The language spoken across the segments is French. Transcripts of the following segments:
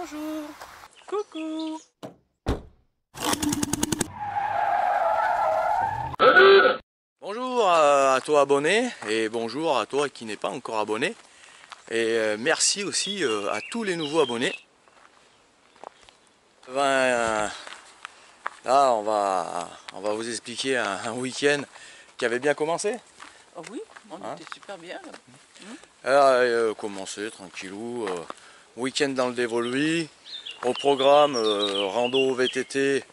Bonjour. Coucou. Bonjour à toi abonné et bonjour à toi qui n'est pas encore abonné. Et merci aussi à tous les nouveaux abonnés. Là on va vous expliquer un week-end qui avait bien commencé. Oh oui, on Hein? était super bien là. Alors, commencé tranquillou, week-end dans le dévolu. Au programme rando VTT.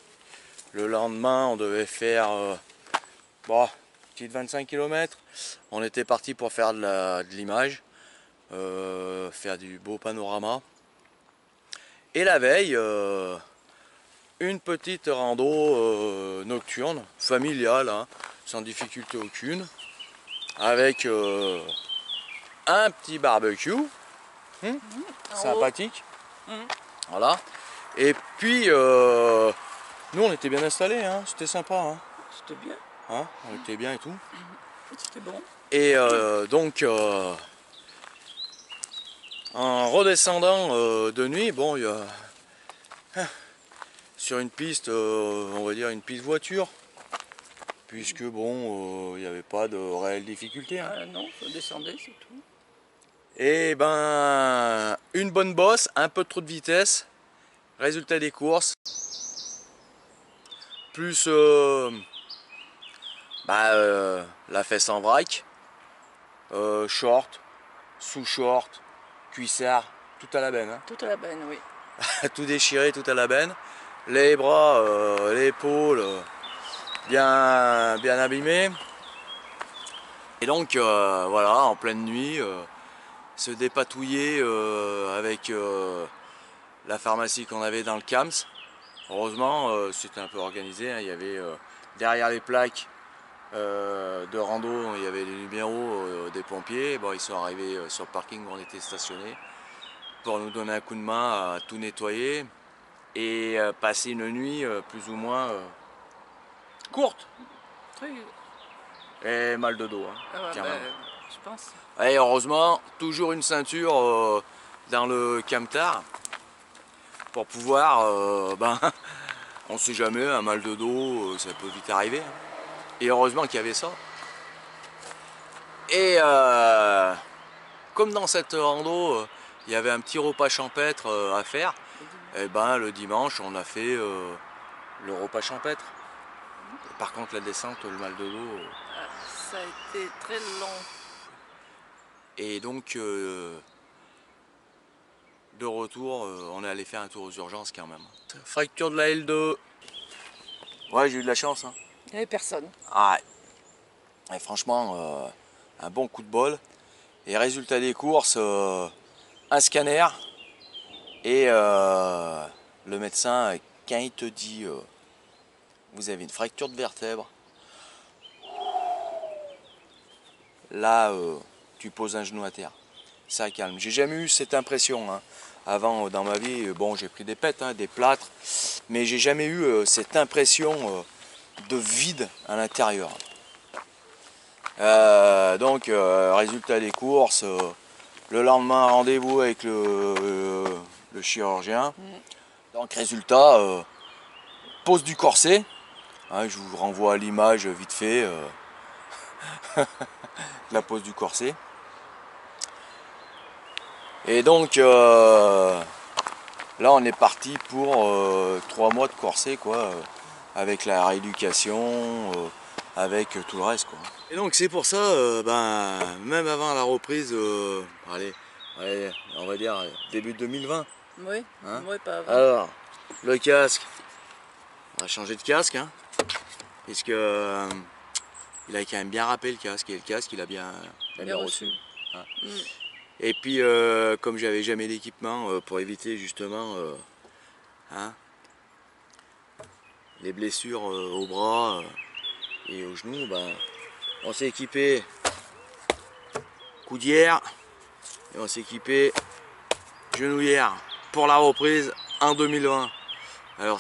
Le lendemain on devait faire petite 25 km. On était parti pour faire de l'image, faire du beau panorama. Et la veille, une petite rando nocturne, familiale, hein, sans difficulté aucune, avec un petit barbecue, sympathique. Voilà. Et puis, nous on était bien installés, hein, c'était sympa. Hein. C'était bien. Hein, on était bien et tout. C'était bon. Et donc, en redescendant de nuit, bon, il y a sur une piste, on va dire une piste voiture, puisque bon, il n'y avait pas de réelle difficulté. Hein. Non, ça descendait, c'est tout. Et ben, une bonne bosse, un peu trop de vitesse, résultat des courses, plus la fesse en vrac, short, sous-short, cuissard, tout à la benne. Hein. Tout à la benne, oui. Tout déchiré, tout à la benne. Les bras, l'épaule, bien abîmés. Et donc voilà, en pleine nuit, se dépatouiller avec la pharmacie qu'on avait dans le CAMS. Heureusement, c'était un peu organisé. Hein. Il y avait derrière les plaques de rando, il y avait les numéros des pompiers. Bon, ils sont arrivés sur le parking où on était stationné pour nous donner un coup de main à tout nettoyer et passer une nuit plus ou moins courte. Très... Et mal de dos, hein, Ah ouais, carrément. je pense. Et heureusement, toujours une ceinture dans le camtar pour pouvoir, on sait jamais, un mal de dos, ça peut vite arriver. Hein. Et heureusement qu'il y avait ça. Et comme dans cette rando, il y avait un petit repas champêtre à faire, et ben le dimanche, on a fait le repas champêtre. Et par contre, la descente, le mal de dos. Ça a été très long. Et donc, de retour, on est allé faire un tour aux urgences quand même. Fracture de la L2. Ouais, j'ai eu de la chance. Hein. Il n'y avait personne. Ah, et franchement, un bon coup de bol. Et résultat des courses, un scanner. Et le médecin, quand il te dit vous avez une fracture de vertèbre, là, tu poses un genou à terre. Ça calme. J'ai jamais eu cette impression. Hein. Avant, dans ma vie, bon, j'ai pris des pètes, hein, des plâtres, mais j'ai jamais eu cette impression de vide à l'intérieur. Donc, résultat des courses, le lendemain, rendez-vous avec le chirurgien. Donc, résultat, pose du corset. Hein, je vous renvoie à l'image vite fait, la pose du corset. Et donc, là, on est parti pour 3 mois de corset, quoi, avec la rééducation, avec tout le reste, quoi. Et donc, c'est pour ça, même avant la reprise, allez, on va dire début 2020. Oui, Hein, oui, pas avant. alors, le casque, on va changer de casque, hein, puisque il a quand même bien râpé le casque, et le casque, il a bien reçu. Hein. Et puis, comme j'avais jamais d'équipement pour éviter justement hein, les blessures aux bras et aux genoux, on s'est équipé coudière et on s'est équipé genouillère pour la reprise en 2020. Alors,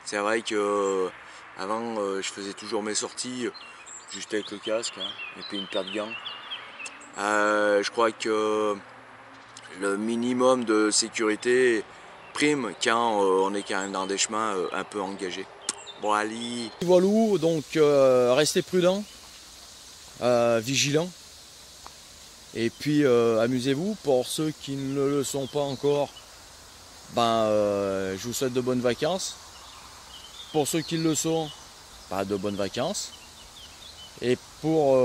c'est vrai que avant, je faisais toujours mes sorties juste avec le casque hein, et puis une paire de gants. Je crois que le minimum de sécurité prime quand on est quand même dans des chemins un peu engagés. Bon, allez. Voilà, donc restez prudents, vigilants. Et puis amusez-vous. Pour ceux qui ne le sont pas encore, je vous souhaite de bonnes vacances. Pour ceux qui le sont, de bonnes vacances. Et pour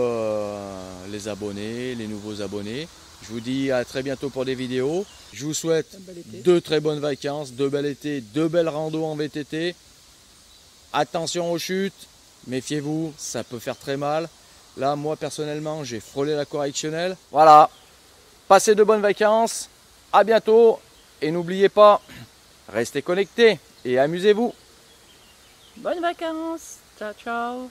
les abonnés, les nouveaux abonnés, je vous dis à très bientôt pour des vidéos. Je vous souhaite de très bonnes vacances, de bel été, de belles randos en VTT. Attention aux chutes, méfiez-vous, ça peut faire très mal. Là, moi personnellement, j'ai frôlé la correctionnelle. Voilà, passez de bonnes vacances, à bientôt. Et n'oubliez pas, restez connectés et amusez-vous. Bonnes vacances. Ciao, ciao.